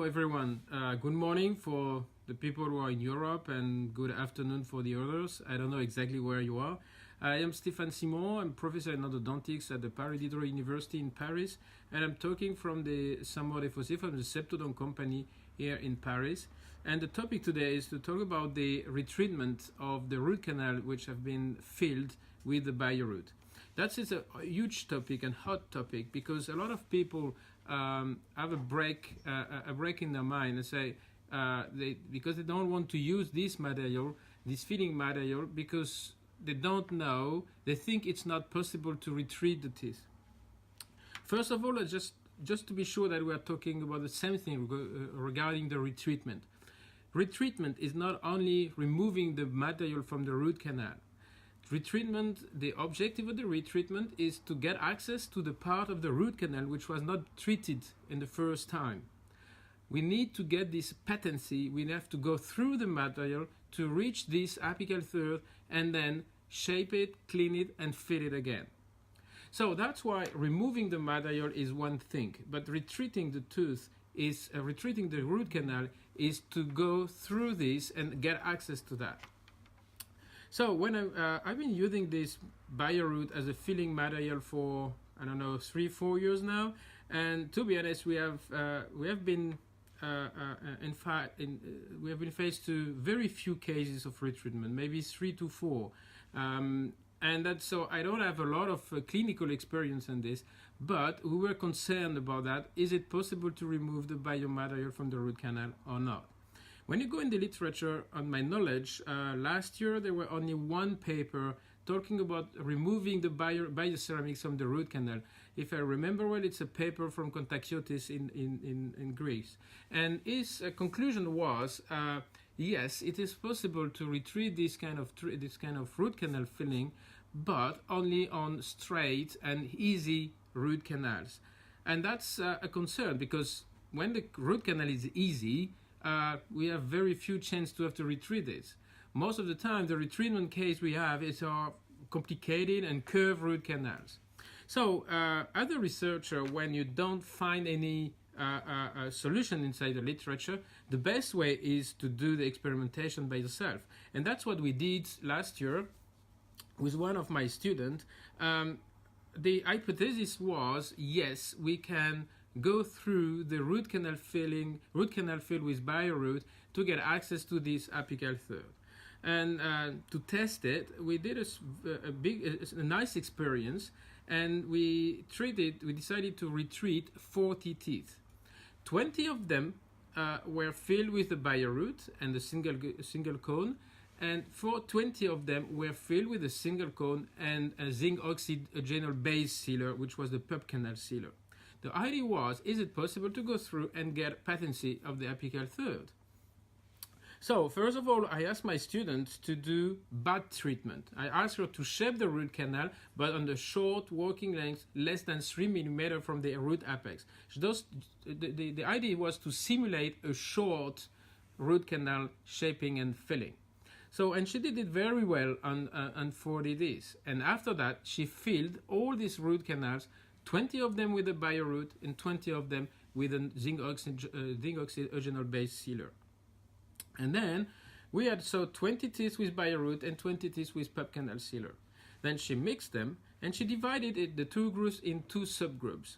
everyone. Good morning for the people who are in Europe and good afternoon for the others. I don't know exactly where you are. I am Stéphane SIMON. I'm professor in endodontics at the Paris Diderot University in Paris, and I'm talking from the from the Cette company here in Paris. And the topic today is to talk about the retreatment of the root canal which have been filled with the BioRoot. That is a huge topic and hot topic because a lot of people have a break in their mind and say because they don't want to use this material, this filling material, because they don't know, they think it's not possible to retreat the teeth. First of all, just to be sure that we are talking about the same thing regarding the retreatment. Retreatment is not only removing the material from the root canal. Retreatment, the objective of the retreatment is to get access to the part of the root canal which was not treated in the first time. We need to get this patency, we have to go through the material to reach this apical third and then shape it, clean it and fill it again. So that's why removing the material is one thing, but retreating the tooth is, retreating the root canal is to go through this and get access to that. So when I've been using this BioRoot as a filling material for, I don't know, 3-4 years now, and to be honest, we have been faced to very few cases of retreatment, maybe 3 to 4, and that's so I don't have a lot of clinical experience in this, but we were concerned about that. Is it possible to remove the biomaterial from the root canal or not? When you go in the literature, on my knowledge, last year there were only one paper talking about removing the bioceramics from the root canal. If I remember well, it's a paper from Kontakiotis in Greece. And his conclusion was, yes, it is possible to retrieve this kind of root canal filling, but only on straight and easy root canals. And that's a concern because when the root canal is easy, we have very few chance to have to retreat it. Most of the time, the retreatment case we have is our complicated and curved root canals. So, as a researcher, when you don't find any solution inside the literature, the best way is to do the experimentation by yourself. And that's what we did last year with one of my students. The hypothesis was, yes, we can go through the root canal filled with BioRoot to get access to this apical third. And to test it, we did a nice experience, and we decided to retreat 40 teeth. 20 of them were filled with the BioRoot and a single cone, and 20 of them were filled with a single cone and a zinc oxide general base sealer, which was the pub canal sealer. The idea was, is it possible to go through and get patency of the apical third? So, first of all, I asked my students to do bud treatment. I asked her to shape the root canal, but on the short working length, less than 3 mm from the root apex. The idea was to simulate a short root canal shaping and filling. So, and she did it very well on 40 days. And after that, she filled all these root canals, 20 of them with a BioRoot and 20 of them with a zinc oxide original base sealer. And then we had 20 teeth with BioRoot and 20 teeth with pub canal sealer. Then she mixed them and she divided the two groups in two subgroups.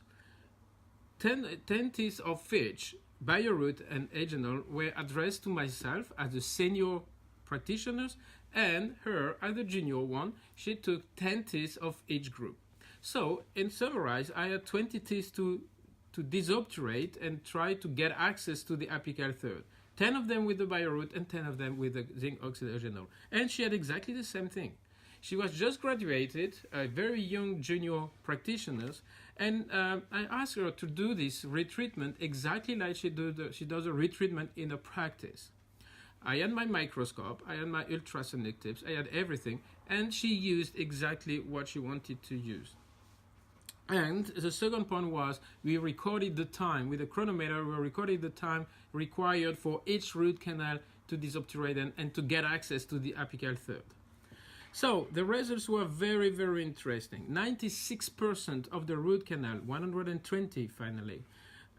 10 teeth of each, BioRoot and original, were addressed to myself as a senior practitioner, and her as a junior one. She took 10 teeth of each group. So, in summarize, I had 20 teeth to disobturate and try to get access to the apical third. 10 of them with the BioRoot and 10 of them with the zinc oxide original. And she had exactly the same thing. She was just graduated, a very young junior practitioner, and I asked her to do this retreatment exactly like she does a retreatment in a practice. I had my microscope, I had my ultrasonic tips, I had everything, and she used exactly what she wanted to use. And the second point was, we recorded the time. With a chronometer, we recorded the time required for each root canal to disobturate and to get access to the apical third. So the results were very, very interesting. 96% of the root canal, 120 finally,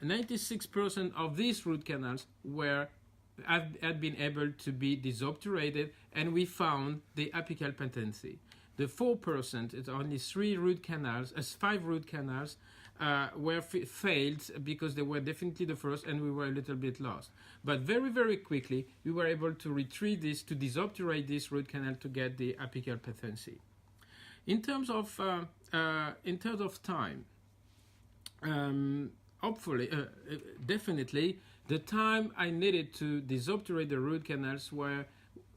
96% of these root canals had been able to be desobturated, and we found the apical patency. The 4%, it's only 5 root canals, were failed because they were definitely the first, and we were a little bit lost. But very, very quickly, we were able to retrieve this, to desobturate this root canal to get the apical patency. In terms of time, hopefully, definitely, the time I needed to desobturate the root canals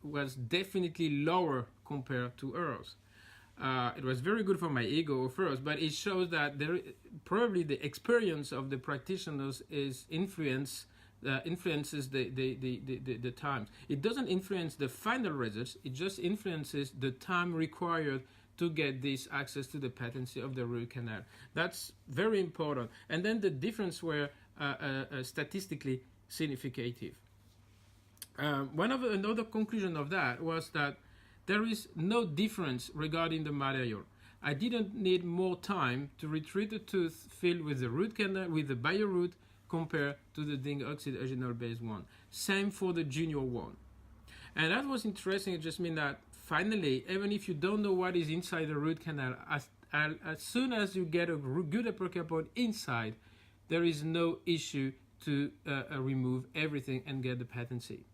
was definitely lower compared to hers. It was very good for my ego first, but it shows that probably the experience of the practitioners influences the time. It doesn't influence the final results, it just influences the time required to get this access to the patency of the root canal. That's very important. And then the difference were statistically significative. Another conclusion of that was that there is no difference regarding the material. I didn't need more time to retreat the tooth filled with the root canal, with the BioRoot, compared to the zinc oxide agenol based one. Same for the junior one. And that was interesting. It just means that finally, even if you don't know what is inside the root canal, as soon as you get a good apical point inside, there is no issue to remove everything and get the patency.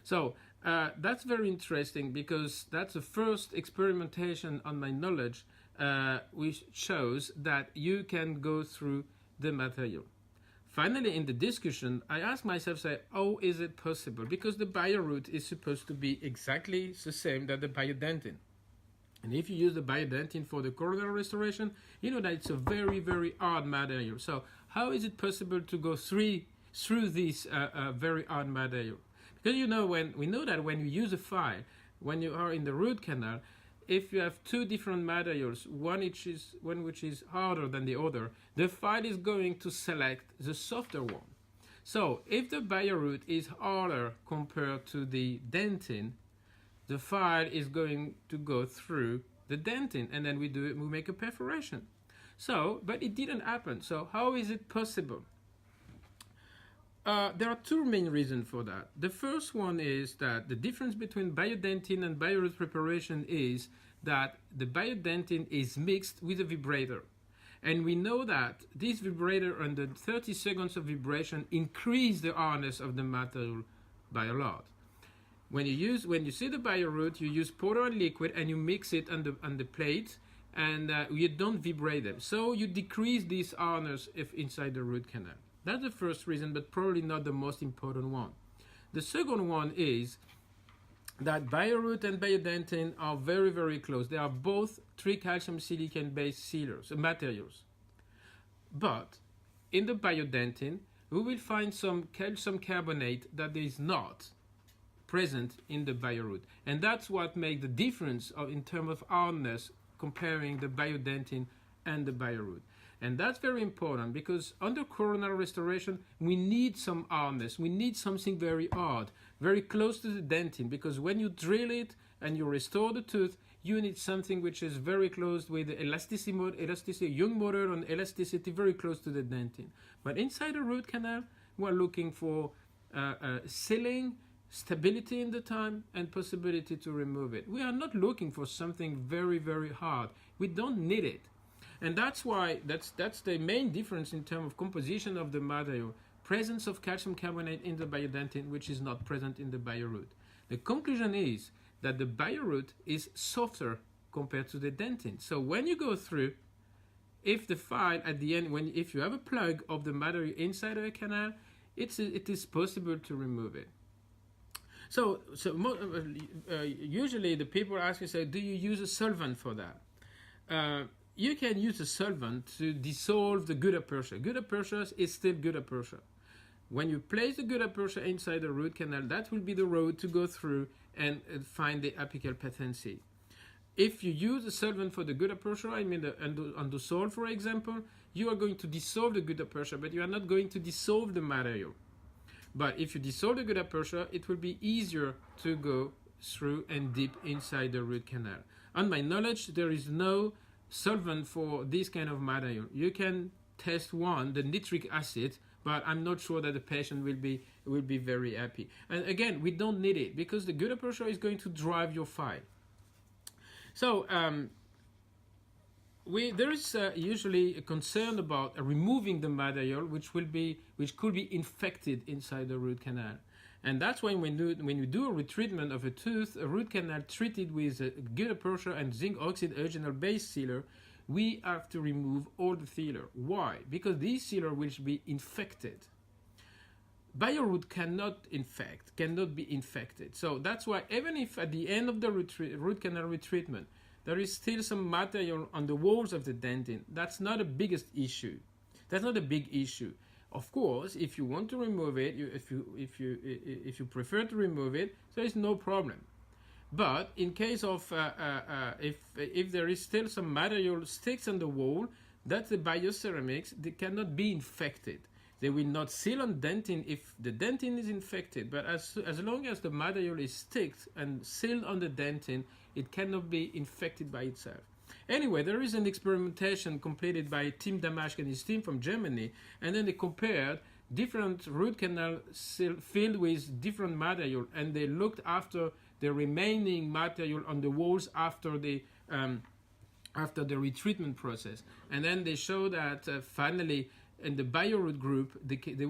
So that's very interesting, because that's the first experimentation on my knowledge which shows that you can go through the material. Finally, in the discussion, I asked myself, how is it possible? Because the BioRoot is supposed to be exactly the same that the biodentin. And if you use the biodentin for the coronal restoration, you know that it's a very, very hard material. So how is it possible to go through this very hard material? Because we know that when you use a file, when you are in the root canal, if you have two different materials, one which is harder than the other, the file is going to select the softer one. So if the BioRoot is harder compared to the dentin, the file is going to go through the dentin, and then we make a perforation. So, but it didn't happen. So how is it possible? There are two main reasons for that. The first one is that the difference between biodentin and BioRoot preparation is that the biodentin is mixed with a vibrator. And we know that this vibrator under 30 seconds of vibration increase the hardness of the material by a lot. When you see the BioRoot, you use powder and liquid and you mix it on the plate, and you don't vibrate them. So you decrease this hardness inside the root canal. That's the first reason, but probably not the most important one. The second one is that BioRoot and biodentin are very, very close. They are both 3-calcium silicon-based materials. But in the biodentin, we will find some calcium carbonate that is not present in the BioRoot. And that's what makes the difference in terms of hardness comparing the biodentin and the BioRoot. And that's very important, because under coronal restoration, we need some hardness. We need something very hard, very close to the dentin, because when you drill it and you restore the tooth, you need something which is very close with the elasticity, young motor and elasticity, very close to the dentin. But inside the root canal, we're looking for sealing, stability in the time, and possibility to remove it. We are not looking for something very, very hard. We don't need it. And that's why that's the main difference in terms of composition of the material. Presence of calcium carbonate in the biodentin, which is not present in the BioRoot. The conclusion is that the BioRoot is softer compared to the dentin. So when you go through, if the file at the end, if you have a plug of the material inside of a canal, it is possible to remove it. So usually the people ask me, do you use a solvent for that? You can use a solvent to dissolve the gutta percha. Gutta percha is still gutta percha. When you place the gutta percha inside the root canal, that will be the road to go through and find the apical patency. If you use a solvent for the gutta percha, I mean the endosol, for example, you are going to dissolve the gutta percha, but you are not going to dissolve the material. But if you dissolve the gutta percha, it will be easier to go through and deep inside the root canal. On my knowledge, there is no solvent for this kind of material. You can test the nitric acid, but I'm not sure that the patient will be very happy. And again, we don't need it because the gutta percha is going to drive your file. So there is usually a concern about removing the material which could be infected inside the root canal. And that's why when you do a retreatment of a tooth, a root canal treated with gutta percha and zinc oxide original base sealer, we have to remove all the sealer. Why? Because this sealer will be infected. BioRoot cannot be infected. So that's why even if at the end of the root canal retreatment, there is still some material on the walls of the dentin, that's not the biggest issue. That's not a big issue. Of course, if you want to remove it, if you prefer to remove it, there is no problem. But in case of if there is still some material sticks on the wall, that's the bioceramics. They cannot be infected. They will not seal on dentin if the dentin is infected. But as long as the material is sticked and sealed on the dentin, it cannot be infected by itself. Anyway, there is an experimentation completed by Tim Damaschke and his team from Germany, and then they compared different root canal filled with different material, and they looked after the remaining material on the walls after the retreatment process, and then they show that finally in the BioRoot group they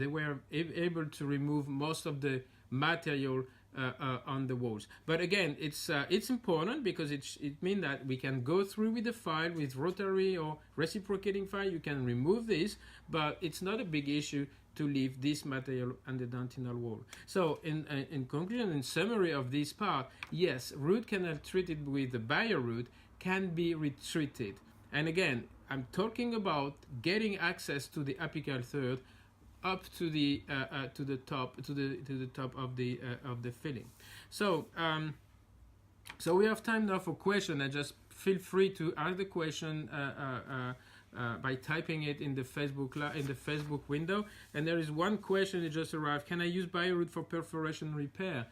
were able to remove most of the material on the walls. But again, it's important because it means that we can go through with the file with rotary or reciprocating file. You can remove this, but it's not a big issue to leave this material on the dentinal wall. So in conclusion, in summary of this part, yes, root canal treated with the BioRoot can be retreated. And again, I'm talking about getting access to the apical third up to the top of the filling. So we have time now for question, and just feel free to ask the question by typing it in the Facebook window. And there is one question that just arrived: can I use BioRoot for perforation repair?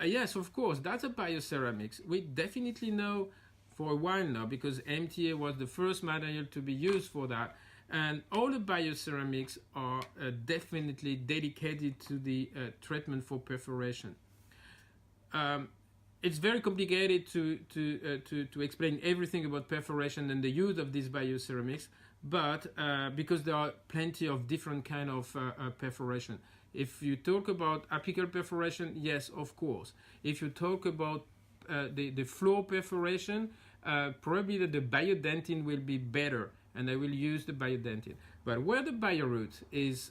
Yes, of course. That's a bioceramics. We definitely know for a while now, because MTA was the first material to be used for that. And all the bioceramics are definitely dedicated to the treatment for perforation. It's very complicated to explain everything about perforation and the use of these bioceramics, but because there are plenty of different kind of perforation. If you talk about apical perforation, yes, of course. If you talk about the floor perforation, probably the biodentin will be better, and I will use the biodentin. But where the BioRoot is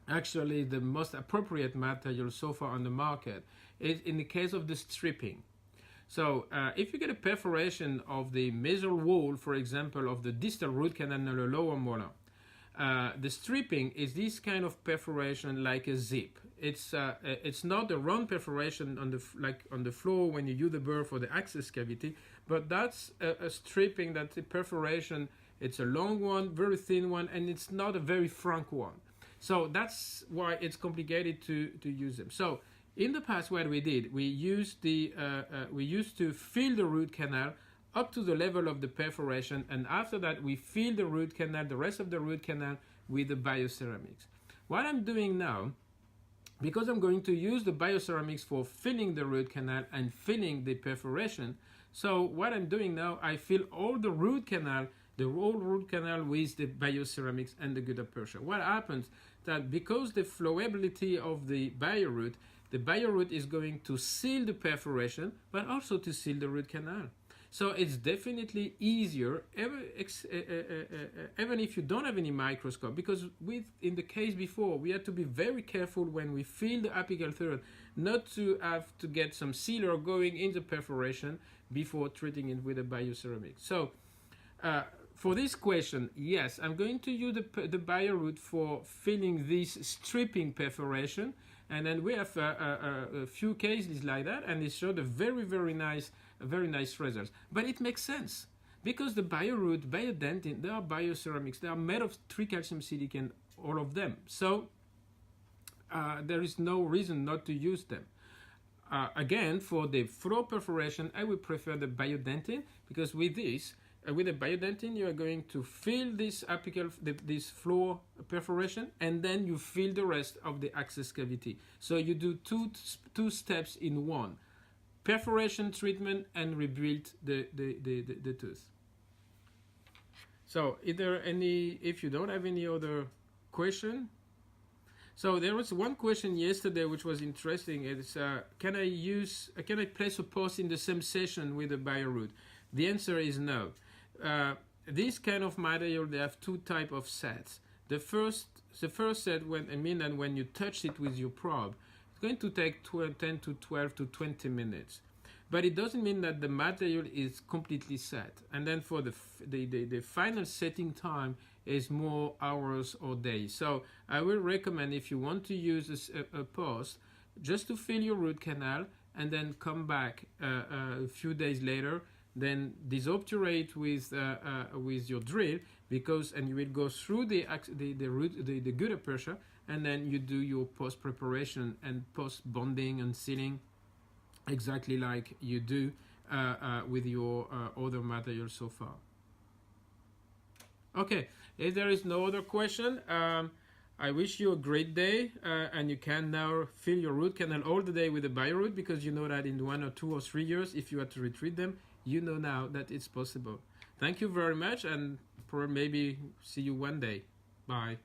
actually the most appropriate material so far on the market is in the case of the stripping. So if you get a perforation of the nasal wall, for example, of the distal root canal and the lower molar, the stripping is this kind of perforation like a zip. It's not a round perforation on the floor when you use the burr for the access cavity, but that's a stripping, that's a perforation. It's a long one, very thin one, and it's not a very frank one. So that's why it's complicated to use them. So in the past, what we did, we used to fill the root canal up to the level of the perforation, and after that we fill the root canal, the rest of the root canal, with the bioceramics. What I'm doing now, because I'm going to use the bioceramics for filling the root canal and filling the perforation, so what I'm doing now, I fill all the root canal, the whole root canal, with the bioceramics and the gutta percha. What happens that because the flowability of the BioRoot is going to seal the perforation, but also to seal the root canal. So it's definitely easier, even if you don't have any microscope, because in the case before, we had to be very careful when we fill the apical third, not to have to get some sealer going in the perforation before treating it with a bioceramic. So for this question, yes, I'm going to use the BioRoot for filling this stripping perforation, and then we have a few cases like that, and it showed a very nice results. But it makes sense because the BioRoot, biodentin, they are bioceramics. They are made of tricalcium silicate, all of them. So there is no reason not to use them. Again, for the floor perforation, I would prefer the biodentin because with this, with a biodentin, you are going to fill this apical, this floor perforation, and then you fill the rest of the access cavity. So you do two steps in one: perforation treatment and rebuild the tooth. So, if you don't have any other question. So there was one question yesterday which was interesting. It's can I place a post in the same session with a BioRoot? The answer is no. This kind of material, they have two types of sets. The first set, when you touch it with your probe, it's going to take 10 to 12 to 20 minutes. But it doesn't mean that the material is completely set. And then for the final setting time is more hours or days. So I will recommend, if you want to use a post, just to fill your root canal and then come back a few days later, then disobturate with your drill, and you will go through the gutta percha, and then you do your post preparation and post bonding and sealing, exactly like you do with your other material so far. Okay, if there is no other question, I wish you a great day, and you can now fill your root canal all the day with a BioRoot, because you know that in 1 or 2 or 3 years, if you had to retreat them, you know now that it's possible. Thank you very much, and maybe see you one day. Bye.